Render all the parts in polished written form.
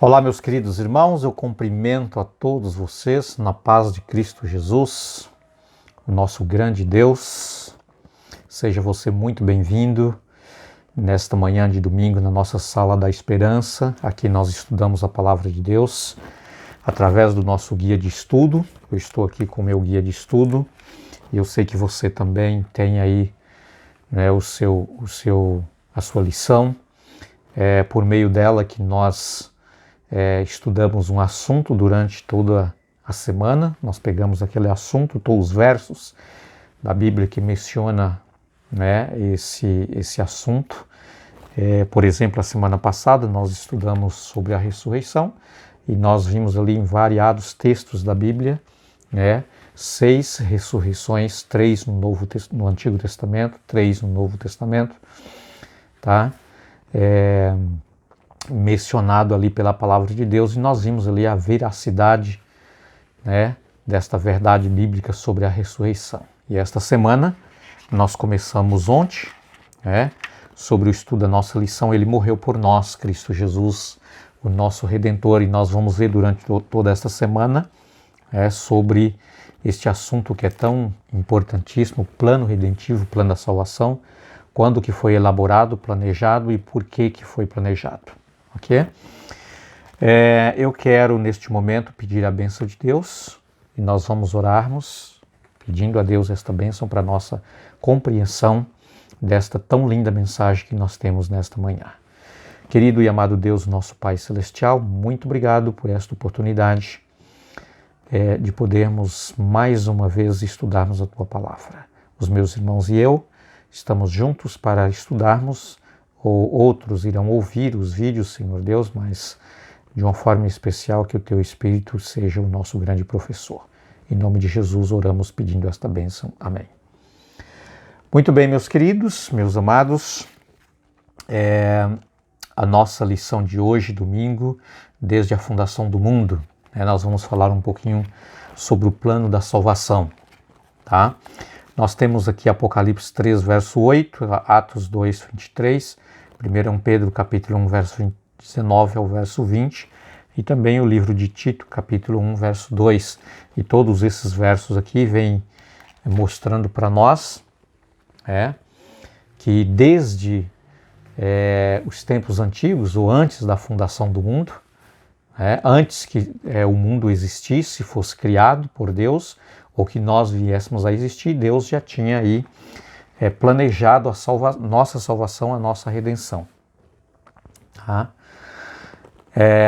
Olá, meus queridos irmãos, eu cumprimento a todos vocês na paz de Cristo Jesus, o nosso grande Deus. Seja você muito bem-vindo nesta manhã de domingo na nossa Sala da Esperança. Aqui nós estudamos a Palavra de Deus através do nosso guia de estudo. Eu estou aqui com o meu guia de estudo e eu sei que você também tem aí, né, a sua lição. É por meio dela que nós estudamos um assunto durante toda a semana. Nós pegamos aquele assunto, todos os versos da Bíblia que menciona, né, esse assunto. Por exemplo, a semana passada nós estudamos sobre a ressurreição e nós vimos ali em variados textos da Bíblia, né, 6 ressurreições, 3 no Antigo Testamento, 3 no Novo Testamento, tá? Mencionado ali pela palavra de Deus, e nós vimos ali a veracidade, né, desta verdade bíblica sobre a ressurreição. E esta semana nós começamos ontem, né, sobre o estudo da nossa lição. Ele morreu por nós, Cristo Jesus, o nosso Redentor, e nós vamos ver durante toda esta semana sobre este assunto que é tão importantíssimo, o plano redentivo, o plano da salvação, quando que foi elaborado, planejado e por que foi planejado. Ok? Eu quero neste momento pedir a bênção de Deus e nós vamos orarmos pedindo a Deus esta bênção para a nossa compreensão desta tão linda mensagem que nós temos nesta manhã. Querido e amado Deus, nosso Pai Celestial, muito obrigado por esta oportunidade de podermos mais uma vez estudarmos a Tua Palavra. Os meus irmãos e eu estamos juntos para estudarmos, ou outros irão ouvir os vídeos, Senhor Deus, mas de uma forma especial que o Teu Espírito seja o nosso grande professor. Em nome de Jesus oramos pedindo esta bênção. Amém. Muito bem, meus queridos, meus amados, a nossa lição de hoje, domingo, desde a fundação do mundo, nós vamos falar um pouquinho sobre o plano da salvação, tá? Nós temos aqui Apocalipse 3, verso 8, Atos 2, 23, 1 Pedro, capítulo 1, verso 19 ao verso 20, e também o livro de Tito, capítulo 1, verso 2. E todos esses versos aqui vêm mostrando para nós que desde os tempos antigos, ou antes da fundação do mundo, antes que o mundo existisse, fosse criado por Deus, ou que nós viéssemos a existir, Deus já tinha aí planejado a nossa salvação, a nossa redenção. Tá?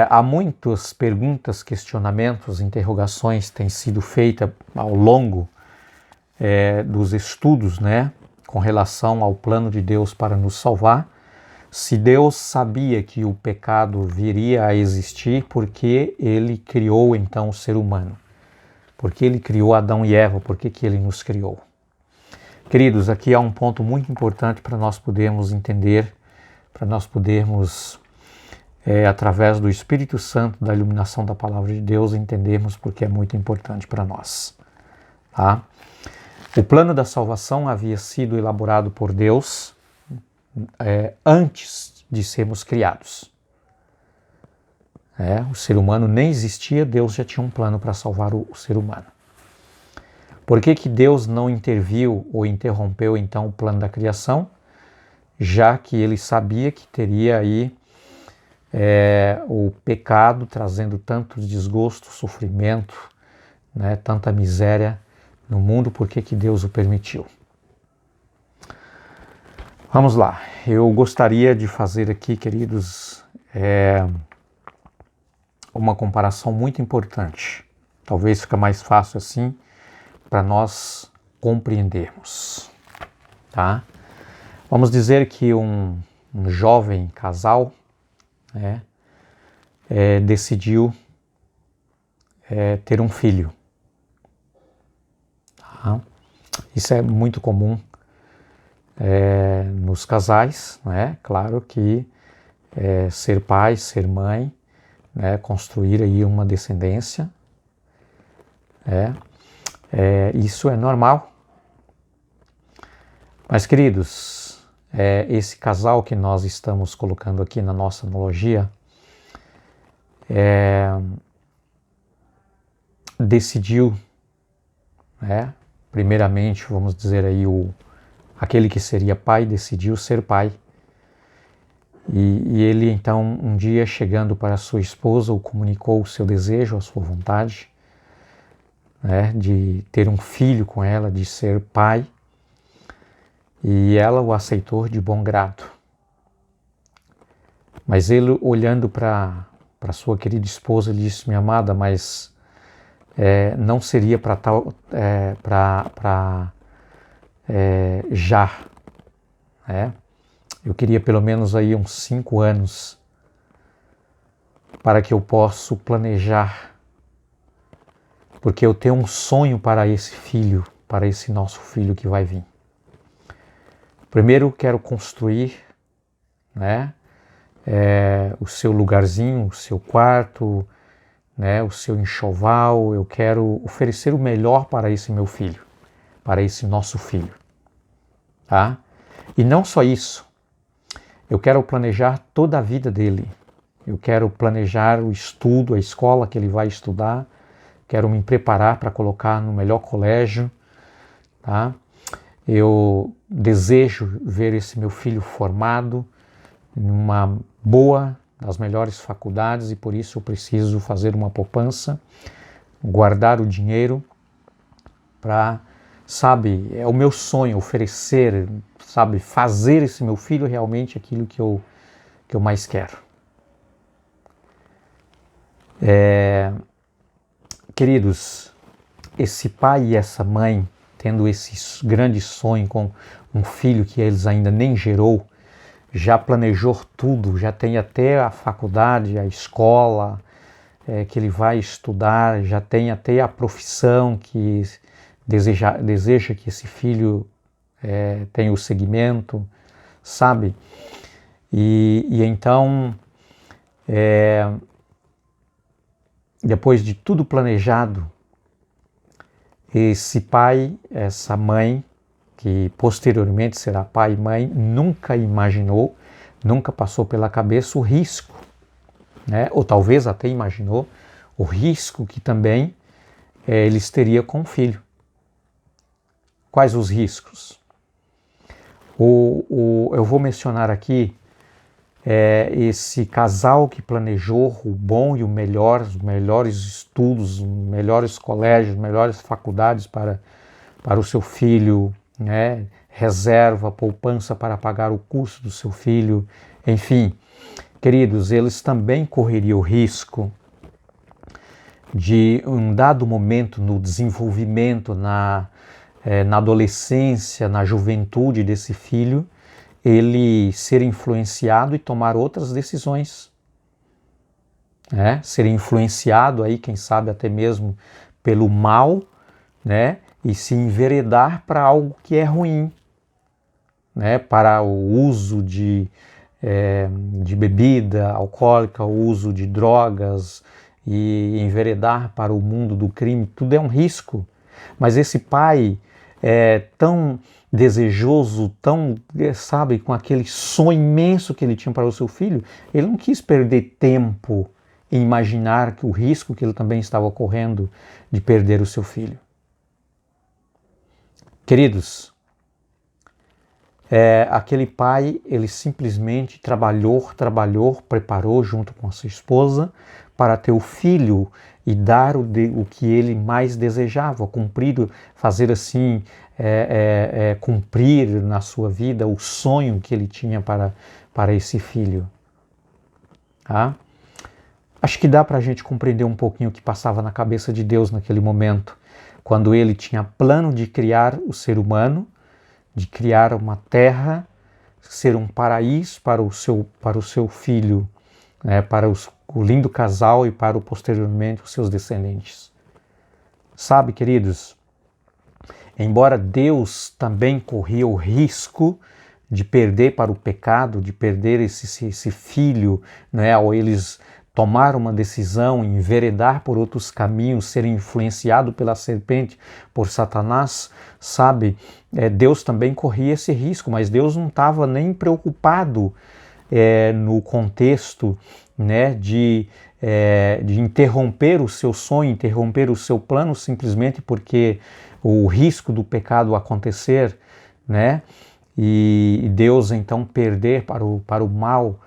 Há muitas perguntas, questionamentos, interrogações têm sido feitas ao longo dos estudos, né, com relação ao plano de Deus para nos salvar. Se Deus sabia que o pecado viria a existir, por que Ele criou então o ser humano? Por que Ele criou Adão e Eva? Por que Ele nos criou? Queridos, aqui há um ponto muito importante para nós podermos entender, para nós podermos, através do Espírito Santo, da iluminação da Palavra de Deus, entendermos porque é muito importante para nós. Tá? O plano da salvação havia sido elaborado por Deus antes de sermos criados. O ser humano nem existia, Deus já tinha um plano para salvar o ser humano. Por que Deus não interviu ou interrompeu então o plano da criação? Já que Ele sabia que teria aí o pecado trazendo tanto desgosto, sofrimento, né, tanta miséria no mundo. Por que Deus o permitiu? Vamos lá, eu gostaria de fazer aqui, queridos, uma comparação muito importante. Talvez fique mais fácil assim para nós compreendermos. Tá? Vamos dizer que um jovem casal decidiu ter um filho. Tá? Isso é muito comum nos casais, né? Claro que ser pai, ser mãe, construir aí uma descendência, isso é normal. Mas, queridos, esse casal que nós estamos colocando aqui na nossa analogia, decidiu, né, primeiramente, vamos dizer aí, aquele que seria pai decidiu ser pai. E ele então, um dia, chegando para sua esposa, o comunicou o seu desejo, a sua vontade, né, de ter um filho com ela, de ser pai, e ela o aceitou de bom grado. Mas ele, olhando para sua querida esposa, ele disse: minha amada, mas não seria para tal, já, né? Eu queria pelo menos aí uns 5 anos para que eu possa planejar, porque eu tenho um sonho para esse filho, para esse nosso filho que vai vir. Primeiro quero construir, né, o seu lugarzinho, o seu quarto, né, o seu enxoval. Eu quero oferecer o melhor para esse meu filho, para esse nosso filho, tá? E não só isso, eu quero planejar toda a vida dele. Eu quero planejar o estudo, a escola que ele vai estudar. Quero me preparar para colocar no melhor colégio, tá? Eu desejo ver esse meu filho formado numa boa, das melhores faculdades, e por isso eu preciso fazer uma poupança, guardar o dinheiro para, sabe, é o meu sonho oferecer, sabe, fazer esse meu filho realmente aquilo que eu mais quero. Queridos, esse pai e essa mãe, tendo esse grande sonho com um filho que eles ainda nem gerou, já planejou tudo, já tem até a faculdade, a escola que ele vai estudar, já tem até a profissão que deseja que esse filho tenha o segmento, sabe? E então, depois de tudo planejado, esse pai, essa mãe, que posteriormente será pai e mãe, nunca imaginou, nunca passou pela cabeça o risco, né? Ou talvez até imaginou o risco que também eles teriam com o filho. Quais os riscos? Eu vou mencionar aqui esse casal que planejou o bom e o melhor, os melhores estudos, os melhores colégios, melhores faculdades para o seu filho, né? Reserva, poupança para pagar o curso do seu filho, enfim. Queridos, eles também correriam o risco de, em um dado momento no desenvolvimento, na adolescência, na juventude desse filho, ele ser influenciado e tomar outras decisões. Ser influenciado aí, quem sabe até mesmo pelo mal, né? E se enveredar para algo que é ruim, né? Para o uso de bebida alcoólica, o uso de drogas, e enveredar para o mundo do crime. Tudo é um risco. Mas esse pai tão desejoso, tão, sabe, com aquele sonho imenso que ele tinha para o seu filho, ele não quis perder tempo em imaginar que o risco que ele também estava correndo de perder o seu filho. Queridos, aquele pai, ele simplesmente trabalhou, preparou junto com a sua esposa para ter o filho e dar o que ele mais desejava, cumprir, fazer assim, cumprir na sua vida o sonho que ele tinha para esse filho. Tá? Acho que dá para a gente compreender um pouquinho o que passava na cabeça de Deus naquele momento, quando ele tinha plano de criar o ser humano, de criar uma terra, ser um paraíso para o seu filho, né, para o lindo casal e para posteriormente os seus descendentes. Sabe, queridos, embora Deus também corria o risco de perder para o pecado, de perder esse filho, né, ao eles tomar uma decisão, enveredar por outros caminhos, ser influenciado pela serpente, por Satanás, sabe? Deus também corria esse risco, mas Deus não estava nem preocupado no contexto, né, de interromper o seu sonho, interromper o seu plano simplesmente porque o risco do pecado acontecer, né, e Deus então perder para o mal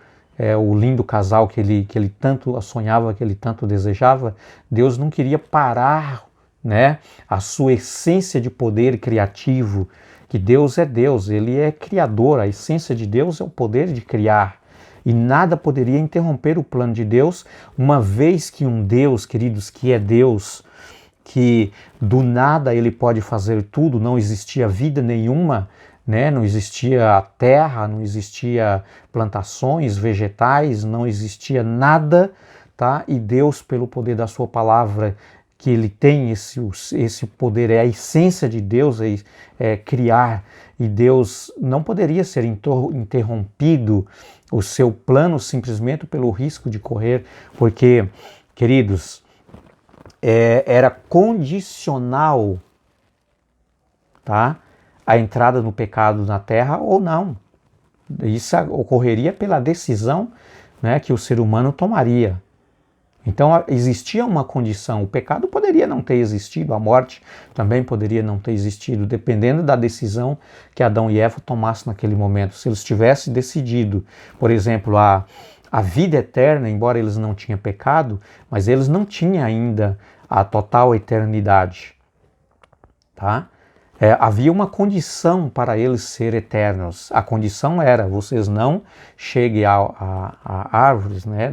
o lindo casal que ele tanto sonhava, que ele tanto desejava. Deus não queria parar, né, a sua essência de poder criativo, que Deus é Deus, Ele é criador, a essência de Deus é o poder de criar. E nada poderia interromper o plano de Deus, uma vez que um Deus, queridos, que é Deus, que do nada Ele pode fazer tudo, não existia vida nenhuma, né? Não existia terra, não existia plantações, vegetais, não existia nada, tá? E Deus, pelo poder da sua palavra, que Ele tem esse poder, é a essência de Deus, é criar, e Deus não poderia ser interrompido o seu plano simplesmente pelo risco de correr, porque, queridos, era condicional, tá, a entrada no pecado na terra ou não. Isso ocorreria pela decisão, né, que o ser humano tomaria. Então existia uma condição, o pecado poderia não ter existido, a morte também poderia não ter existido, dependendo da decisão que Adão e Eva tomassem naquele momento. Se eles tivessem decidido, por exemplo, a vida eterna, embora eles não tinham pecado, mas eles não tinham ainda a total eternidade, tá? Havia uma condição para eles serem eternos. A condição era: vocês não cheguem a árvores, né,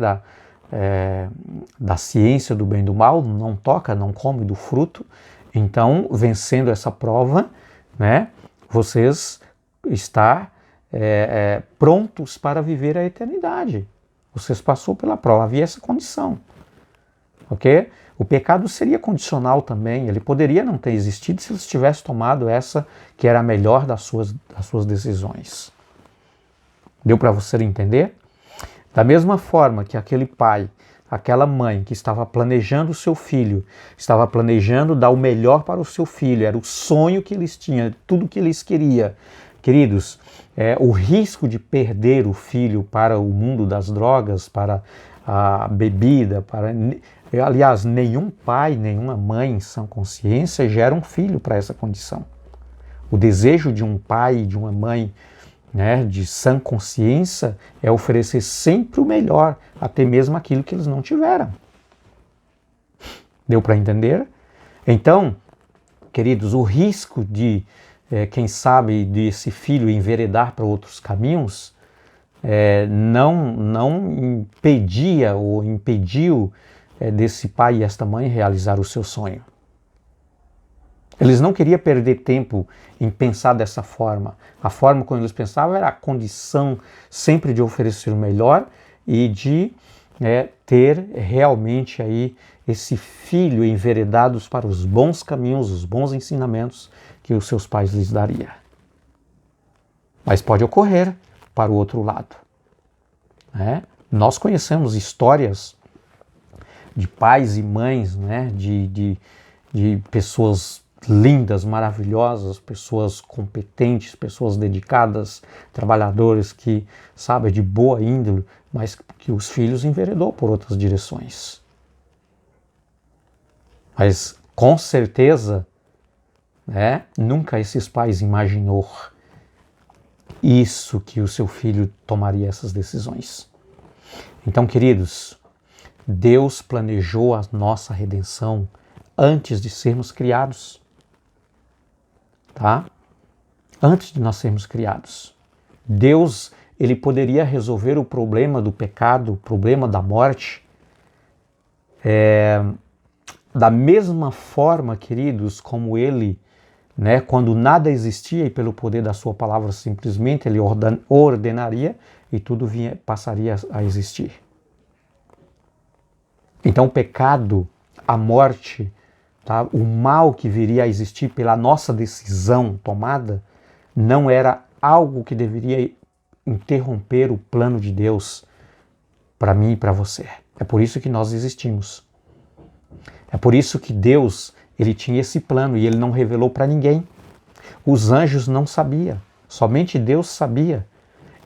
da ciência do bem e do mal, não toca, não come do fruto. Então, vencendo essa prova, né, vocês estão prontos para viver a eternidade. Vocês passaram pela prova, havia essa condição. Ok? O pecado seria condicional também, ele poderia não ter existido se eles tivessem tomado essa que era a melhor das suas decisões. Deu para você entender? Da mesma forma que aquele pai, aquela mãe que estava planejando o seu filho, estava planejando dar o melhor para o seu filho, era o sonho que eles tinham, tudo que eles queriam. Queridos, o risco de perder o filho para o mundo das drogas, para a bebida, aliás, nenhum pai, nenhuma mãe em sã consciência gera um filho para essa condição. O desejo de um pai e de uma mãe, né, de sã consciência, é oferecer sempre o melhor, até mesmo aquilo que eles não tiveram. Deu para entender? Então, queridos, o risco de, quem sabe, desse filho enveredar para outros caminhos, não impedia ou impediu desse pai e esta mãe realizar o seu sonho. Eles não queriam perder tempo em pensar dessa forma. A forma como eles pensavam era a condição sempre de oferecer o melhor e de ter realmente aí esse filho enveredados para os bons caminhos, os bons ensinamentos que os seus pais lhes dariam. Mas pode ocorrer para o outro lado, né? Nós conhecemos histórias de pais e mães, né, de pessoas lindas, maravilhosas, pessoas competentes, pessoas dedicadas, trabalhadores que, sabe, de boa índole, mas que os filhos enveredou por outras direções. Mas, com certeza, né, nunca esses pais imaginou isso, que o seu filho tomaria essas decisões. Então, queridos, Deus planejou a nossa redenção antes de sermos criados, tá? Antes de nós sermos criados. Deus, ele poderia resolver o problema do pecado, o problema da morte, da mesma forma, queridos, como ele, né, quando nada existia e pelo poder da sua palavra simplesmente ele ordenaria e tudo passaria a existir. Então o pecado, a morte, tá, o mal que viria a existir pela nossa decisão tomada, não era algo que deveria interromper o plano de Deus para mim e para você. É por isso que nós existimos. É por isso que Deus, ele tinha esse plano e ele não revelou para ninguém. Os anjos não sabiam, somente Deus sabia.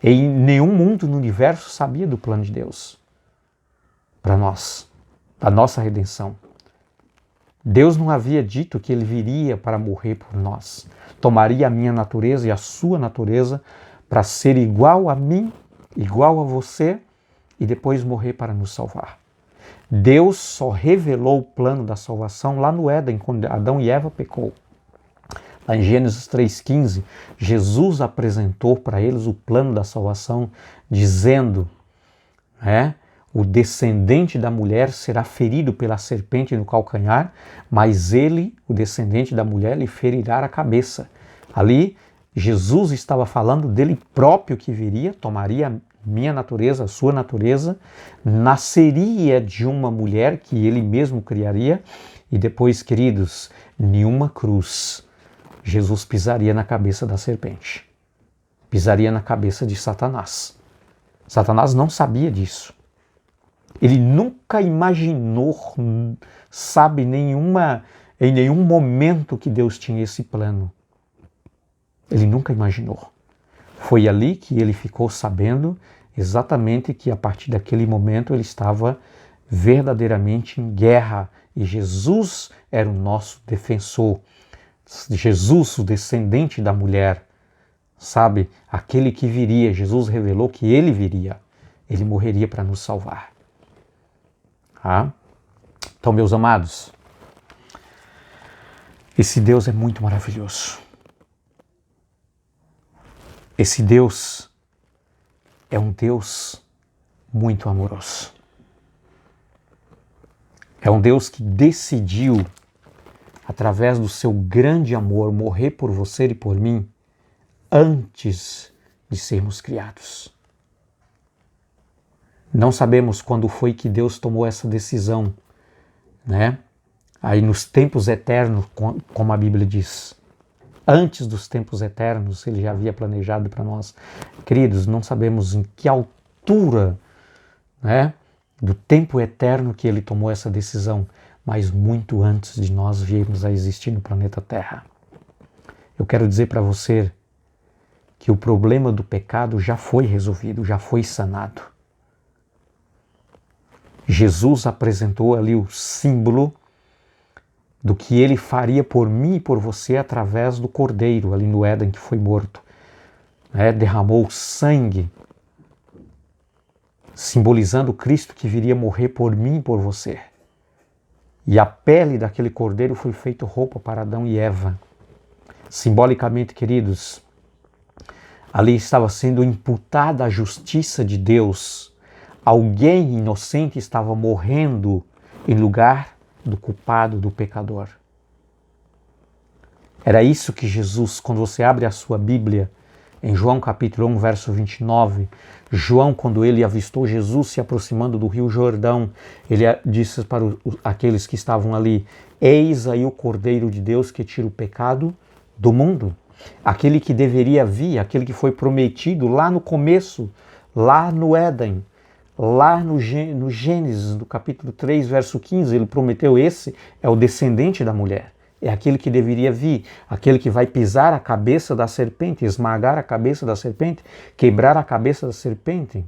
E nenhum mundo no universo sabia do plano de Deus. para nós, da nossa redenção. Deus não havia dito que Ele viria para morrer por nós. Tomaria a minha natureza e a sua natureza para ser igual a mim, igual a você, e depois morrer para nos salvar. Deus só revelou o plano da salvação lá no Éden, quando Adão e Eva pecou. Lá em Gênesis 3,15, Jesus apresentou para eles o plano da salvação, dizendo, o descendente da mulher será ferido pela serpente no calcanhar, mas ele, o descendente da mulher, lhe ferirá a cabeça. Ali, Jesus estava falando dele próprio que viria, tomaria minha natureza, a sua natureza, nasceria de uma mulher que ele mesmo criaria, e depois, queridos, nenhuma cruz, Jesus pisaria na cabeça da serpente, pisaria na cabeça de Satanás. Satanás não sabia disso. Ele nunca imaginou, em nenhum momento que Deus tinha esse plano. Ele nunca imaginou. Foi ali que ele ficou sabendo exatamente que a partir daquele momento ele estava verdadeiramente em guerra e Jesus era o nosso defensor. Jesus, o descendente da mulher, sabe? Aquele que viria. Jesus revelou que ele viria. Ele morreria para nos salvar. Então, meus amados, esse Deus é muito maravilhoso. Esse Deus é um Deus muito amoroso. É um Deus que decidiu, através do seu grande amor, morrer por você e por mim antes de sermos criados. Não sabemos quando foi que Deus tomou essa decisão, Aí nos tempos eternos, como a Bíblia diz. Antes dos tempos eternos, Ele já havia planejado para nós. Queridos, não sabemos em que altura, do tempo eterno que Ele tomou essa decisão, mas muito antes de nós virmos a existir no planeta Terra. Eu quero dizer para você que o problema do pecado já foi resolvido, já foi sanado. Jesus apresentou ali o símbolo do que Ele faria por mim e por você através do Cordeiro, ali no Éden, que foi morto. Derramou sangue, simbolizando Cristo que viria morrer por mim e por você. E a pele daquele Cordeiro foi feita roupa para Adão e Eva. Simbolicamente, queridos, ali estava sendo imputada a justiça de Deus. Alguém inocente estava morrendo em lugar do culpado, do pecador. Era isso que Jesus, quando você abre a sua Bíblia, em João capítulo 1, verso 29, João, quando ele avistou Jesus se aproximando do Rio Jordão, ele disse para aqueles que estavam ali, eis aí o Cordeiro de Deus que tira o pecado do mundo. Aquele que deveria vir, aquele que foi prometido lá no começo, lá no Éden, lá no Gênesis, no capítulo 3, verso 15, ele prometeu esse é o descendente da mulher. É aquele que deveria vir, aquele que vai pisar a cabeça da serpente, esmagar a cabeça da serpente, quebrar a cabeça da serpente,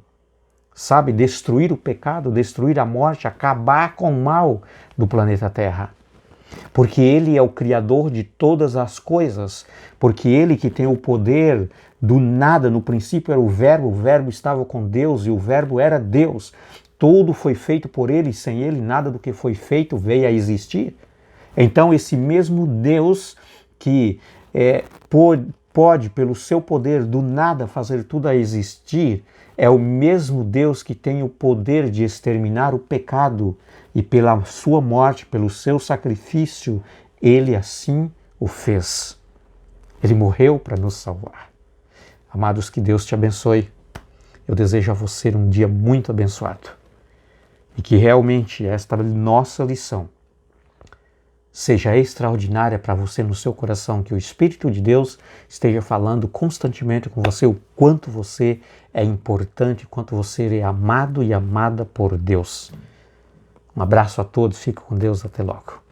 sabe? Destruir o pecado, destruir a morte, acabar com o mal do planeta Terra. Porque Ele é o Criador de todas as coisas, porque Ele que tem o poder do nada, no princípio era o Verbo estava com Deus e o Verbo era Deus. Tudo foi feito por Ele, sem Ele nada do que foi feito veio a existir. Então esse mesmo Deus que pode, pelo seu poder do nada fazer tudo a existir, é o mesmo Deus que tem o poder de exterminar o pecado e pela sua morte, pelo seu sacrifício, Ele assim o fez. Ele morreu para nos salvar. Amados, que Deus te abençoe. Eu desejo a você um dia muito abençoado e que realmente esta nossa lição seja extraordinária para você no seu coração, que o Espírito de Deus esteja falando constantemente com você o quanto você é importante, o quanto você é amado e amada por Deus. Um abraço a todos, fique com Deus, até logo.